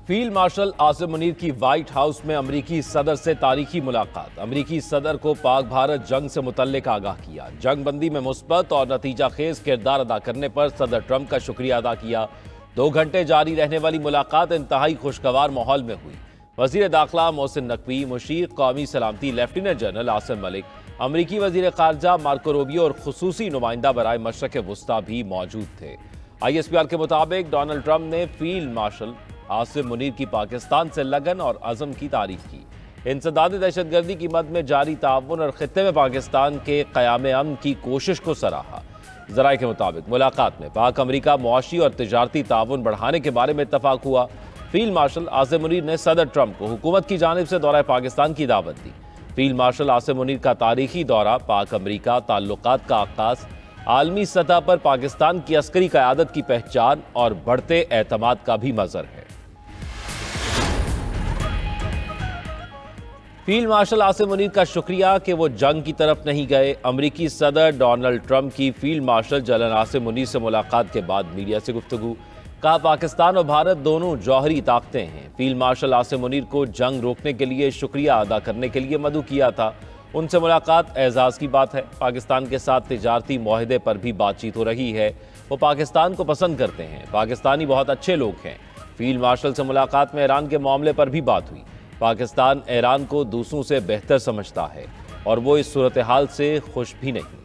Field marshal Asim Munir की white house में अमरीकी सदर से तारीखी मुलाकात। अमरीकी सदर को पाक भारत जंग से मुतल्लिक आगाह किया। जंग बंदी में मुस्बत और नतीजा खेज किरदार अदा करने पर सदर ट्रंप का शुक्रिया अदा किया। 2 घंटे जारी रहने वाली मुलाकात इंतहाई खुशगवार माहौल में हुई। वजीर दाखिला मोहसिन नकवी, मुशीर कौमी सलामती लेफ्टिनेंट जनरल आसिम मलिक, अमरीकी वजीर खारजा मार्को रूबियो और खुसूसी नुमाइंदा बराए मशरक वस्ता भी मौजूद थे। ISPR के मुताबिक डोनाल्ड ट्रंप ने फील्ड मार्शल आसिम मुनीर की पाकिस्तान से लगन और अज़म की तारीफ की। इंसदाद दहशतगर्दी की मद में जारी ताउन और खित्ते में पाकिस्तान के क़याम अमन की कोशिश को सराहा। ज़राए के मुताबिक मुलाकात में पाक अमरीका मुआशी और तिजारती ताउन बढ़ाने के बारे में इत्तफाक हुआ। फील्ड मार्शल आसिम मुनीर ने सदर ट्रंप को हुकूमत की जानिब से दौरा पाकिस्तान की दावत दी। फील्ड मार्शल आसिम मुनीर का तारीखी दौरा पाक अमरीका ताल्लुकात का आगाज़, आलमी सतह पर पाकिस्तान की अस्करी क़यादत की पहचान और बढ़ते एतमाद का भी मज़र है। फील्ड मार्शल आसिम मुनीर का शुक्रिया कि वो जंग की तरफ नहीं गए। अमरीकी सदर डोनाल्ड ट्रंप की field marshal general Asim Munir से मुलाकात के बाद मीडिया से गुफ्तगू। कहा, पाकिस्तान और भारत दोनों जौहरी ताकतें हैं। फील्ड मार्शल आसिम मुनीर को जंग रोकने के लिए शुक्रिया अदा करने के लिए मदऊ किया था। उनसे मुलाकात एजाज़ की बात है। पाकिस्तान के साथ तिजारती मुआहदे पर भी बातचीत हो रही है। वो पाकिस्तान को पसंद करते हैं। पाकिस्तानी बहुत अच्छे लोग हैं। फील्ड मार्शल से मुलाकात में ईरान के मामले पर भी बात हुई। पाकिस्तान ईरान को दूसरों से बेहतर समझता है और वो इस सूरत हाल से खुश भी नहीं।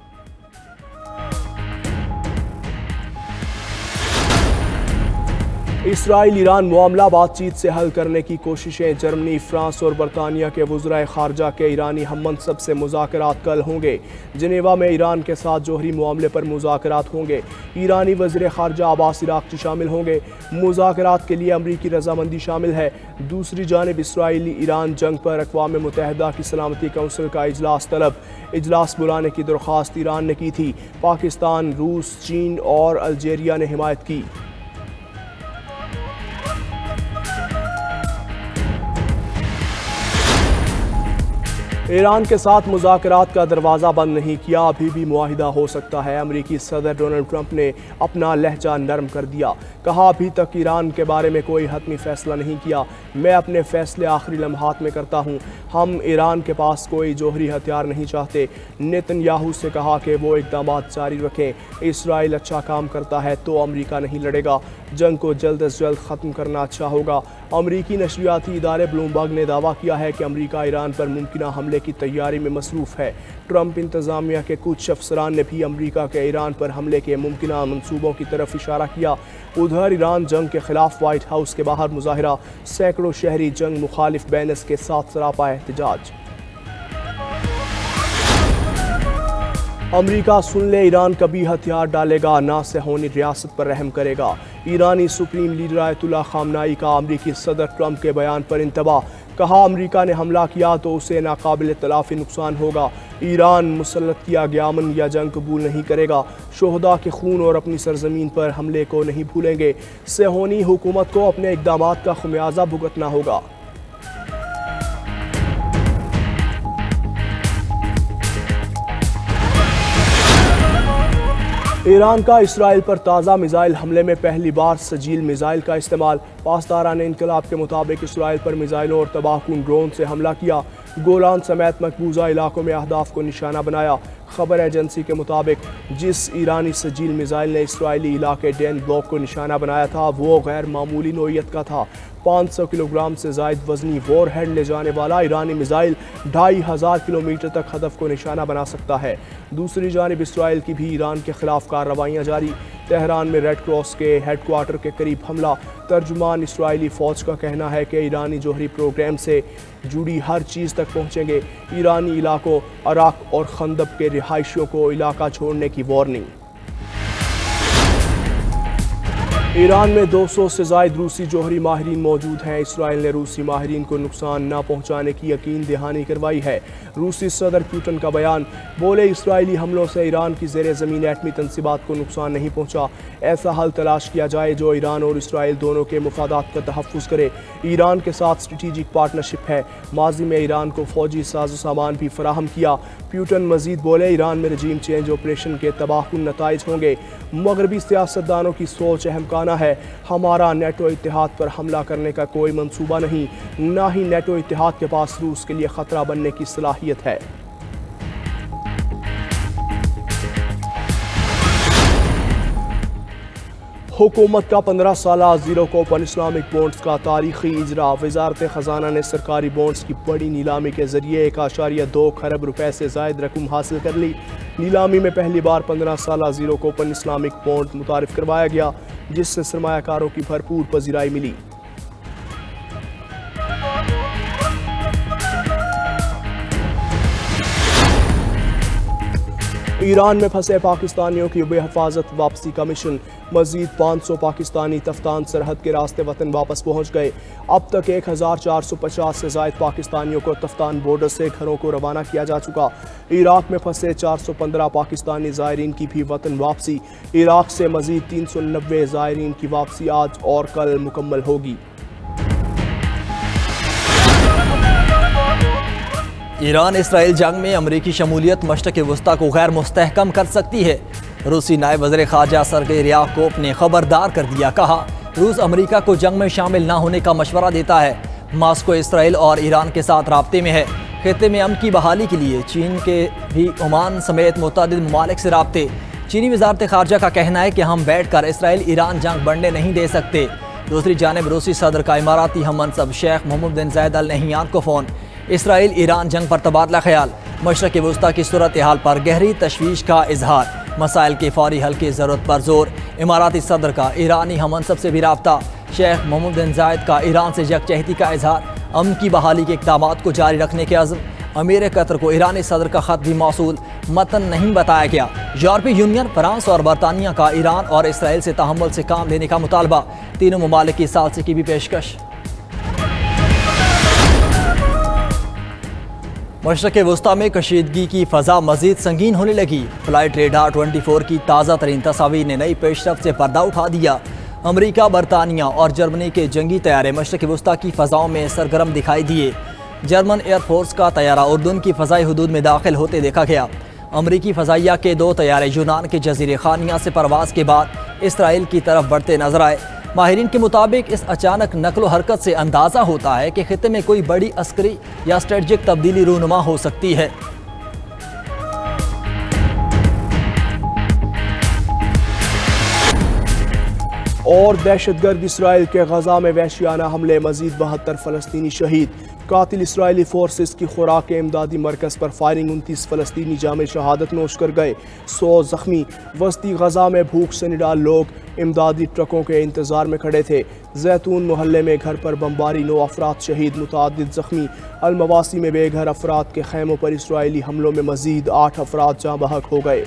इसराइल ईरान मामला बातचीत से हल करने की कोशिशें। जर्मनी, फ्रांस और बरतानिया के वज़राए खारजा के ईरानी हममनसब से मुज़ाकरात कल होंगे। जिनेवा में ईरान के साथ जौहरी मामले पर मुज़ाकरात होंगे। ईरानी वज़ीर खारजा अब्बास इराक़ची शामिल होंगे। मुज़ाकरात के लिए अमरीकी रजामंदी शामिल है। दूसरी जानिब इसराइली ईरान जंग पर अक़वाम मुत्तहिदा की सलामती कौंसिल का इजलास तलब। इजलास बुलाने की दरख्वास्त ईरान ने की थी। पाकिस्तान, रूस, चीन और अल्जेरिया ने हिमायत की। ईरान के साथ मुज़ाकरात का दरवाज़ा बंद नहीं किया, अभी भी मुआहिदा हो सकता है। अमरीकी सदर डोनाल्ड ट्रंप ने अपना लहजा नरम कर दिया। कहा, अभी तक ईरान के बारे में कोई हतमी फ़ैसला नहीं किया। मैं अपने फ़ैसले आखिरी लम्हात में करता हूँ। हम ईरान के पास कोई जौहरी हथियार नहीं चाहते। नेतन्याहू से कहा कि वो इक़दाम जारी रखें। इसराइल अच्छा काम करता है तो अमरीका नहीं लड़ेगा। जंग को जल्द अज जल्द ख़त्म करना अच्छा होगा। अमरीकी नशरियाती इदारे ब्लूमबर्ग ने दावा किया है कि अमरीका ईरान पर मुमकिन हमले की तैयारी में मसरूफ़ है। ट्रंप इंतज़ामिया के कुछ अफसरान ने भी अमरीका के ईरान पर हमले के मुमकिन मनसूबों की तरफ इशारा किया। उधर ईरान जंग के खिलाफ वाइट हाउस के बाहर मुजाहिरा। सैकड़ों शहरी जंग मुखालिफ बैनर्स के साथ सरापा एहतजाज। अमरीका सुन ले, ईरान कभी हथियार डालेगा ना सहोनी रियासत पर रहम करेगा। ईरानी सुप्रीम लीडर आयतुल्लाह खामनाई का अमरीकी सदर ट्रंप के बयान पर इंतबा। कहा, अमरीका ने हमला किया तो उसे नाकाबिल तलाफी नुकसान होगा। ईरान मुसल्लत किया गया अमन या जंग कबूल नहीं करेगा। शोहदा के खून और अपनी सरजमीन पर हमले को नहीं भूलेंगे। सहोनी हुकूमत को अपने इक़दामात का खुमियाजा भुगतना होगा। ईरान का इसराइल पर ताज़ा मिसाइल हमले में पहली बार सजील मिसाइल का इस्तेमाल। पासदारान इनकलाब के मुताबिक इसराइल पर मिसाइलों और तबाहकुन ड्रोन से हमला किया। गोलान समेत मकबूजा इलाकों में अहदाफ को निशाना बनाया। खबर एजेंसी के मुताबिक जिस ईरानी सजील मिसाइल ने इसराइली इलाके डेन ब्लॉक को निशाना बनाया था वो गैर मामूली नौइयत का था। 500 किलोग्राम से ज़ायद वजनी वॉरहेड ले जाने वाला ईरानी मिसाइल 2500 किलोमीटर तक हदफ को निशाना बना सकता है। दूसरी जानिब इसराइल की भी ईरान के खिलाफ कार्रवाइयाँ जारी। तेहरान में रेड क्रॉस के हेडक्वार्टर के करीब हमला। तर्जुमान इसराइली फ़ौज का कहना है कि ईरानी जौहरी प्रोग्राम से जुड़ी हर चीज़ तक पहुँचेंगे। ईरानी इलाकों अराक और खंदब के रिहायशियों को इलाका छोड़ने की वार्निंग। ईरान में 200 से ज़ायद रूसी जौहरी माहिरीन मौजूद हैं। इसराइल ने रूसी माहिरीन को नुकसान न पहुँचाने की यकीन दहानी करवाई है। रूसी सदर पुतिन का बयान, बोले इसराइली हमलों से ईरान की ज़ेर ज़मीन एटमी तनसीबात को नुकसान नहीं पहुँचा। ऐसा हल तलाश किया जाए जो ईरान और इसराइल दोनों के मुफादात का तहफ़्फ़ुज़ करे। ईरान के साथ स्ट्रेटेजिक पार्टनरशिप है। माजी में ईरान को फ़ौजी साजो सामान भी फराहम किया। पुतिन मज़ीद बोले, ईरान में रजीम चेंज ऑपरेशन के तबाहकुन नताइज होंगे। मगरबी सियासतदानों की सोच अहम निभाना है। हमारा नेटो इत्तेहाद पर हमला करने का कोई मंसूबा नहीं, ना ही नेटो इत्तेहाद के पास रूस के लिए ख़तरा बनने की सलाहियत है। हुकूमत का 15 साला ज़ीरो कूपन इस्लामिक बॉन्ड्स का तारीखी इजरा। वजारत ख़जाना ने सरकारी बॉन्ड्स की बड़ी नीलामी के जरिए 1.2 खरब रुपए से ज़ायद रकम हासिल कर ली। नीलामी में पहली बार 15 साला ज़ीरो कूपन इस्लामिक बॉन्ड मुतारिफ करवाया गया, जिससे सरमायाकारों की भरपूर पजीराई मिली। ईरान में फंसे पाकिस्तानियों की बेहफाजत वापसी का मिशन। मजीद 500 पाकिस्तानी तफ्तान सरहद के रास्ते वतन वापस पहुंच गए। अब तक 1450 से ज़ायद पाकिस्तानियों को तफ्तान बॉर्डर से घरों को रवाना किया जा चुका। इराक में फंसे 415 पाकिस्तानी ज़ायरीन की भी वतन वापसी। इराक से मजीद 390 ज़ायरीन की वापसी आज और कल मुकम्मल होगी। ईरान इसराइल जंग में अमरीकी शमूलियत मशरक़ वस्ता को गैर मुस्तहकम कर सकती है। रूसी नायब वज़ीर ख़ारजा सरगेई रियाकोव ने खबरदार कर दिया। कहा, रूस अमरीका को जंग में शामिल न होने का मशवरा देता है। मास्को इसराइल और ईरान के साथ राब्ते में है। खित्ते में अमन की बहाली के लिए चीन के भी ओमान समेत मुतअद्दिद ममालिक से राब्ते। चीनी वज़ारत ख़ारजा का कहना है कि हम बैठ कर इसराइल ईरान जंग बढ़ने नहीं दे सकते। दूसरी जानिब रूसी सदर का इमाराती हम मनसब शेख मोहम्मद बिन ज़ायद अल नहियान को फ़ोन। इसराइल ईरान जंग पर तबादला ख्याल। मशरक़ वस्ता की सूरत हाल पर गहरी तशवीश का इजहार। मसाइल के फौरी हल की ज़रूरत पर जोर। इमाराती सदर का ईरानी हम मनसब से भी राब्ता। शेख मोहम्मद बिन ज़ायद का ईरान से यकजहती का इजहार। अमन की बहाली के इक़दामात को जारी रखने के अज़्म। अमीर कतर को ईरानी सदर का ख़त भी मौसूल, मतन नहीं बताया गया। यूरोपीय यूनियन, फ्रांस और बरतानिया का ईरान और इसराइल से तहम्मुल से काम लेने का मुतालबा। तीनों ममालिक की सालसे की भी पेशकश। मशरक़ वस्ता में कशीदगी की फ़ज़ा मज़ीद संगीन होने लगी। फ़्लाइट रेडार 24 की ताज़ा तरीन तस्वीर ने नई पेशरफ से पर्दा उठा दिया। अमरीका, बरतानिया और जर्मनी के जंगी तैयारे मशरक़ वस्ता की फ़ज़ाओं में सरगर्म दिखाई दिए। जर्मन एयरफोर्स का तैयारा उर्दून की फ़ज़ाई हदूद में दाखिल होते देखा गया। अमरीकी फ़ज़ाइया के 2 तैयारे यूनान के जज़ीरे खानिया से परवाज़ के बाद इसराइल की तरफ बढ़ते नजर आए। माहिरीन के मुताबिक इस अचानक नकलो हरकत से अंदाज़ा होता है कि खित्ते में कोई बड़ी अस्करी या स्ट्रेटजिक तब्दीली रूनुमा हो सकती है। और दहशतगर्द इसराइल के गजा में वहशियाना हमले, मजीद 72 फ़लस्तीनी शहीद। कातिल इसराइली फोर्सेस की खुराक के इमदादी मरकज़ पर फायरिंग, 29 फ़लस्तीनी जामे शहादत नोश कर गए, 100 ज़ख्मी। वस्ती गजा में भूख से निडाल लोग इमदादी ट्रकों के इंतज़ार में खड़े थे। जैतून मोहल्ले में घर पर बमबारी, 9 अफराद शहीद, मुतअद्दिद ज़ख्मी। अलमवासी में बेघर अफराद के खैमों पर इसराइली हमलों में मजीद 8 अफराद जाँ बहक हो गए।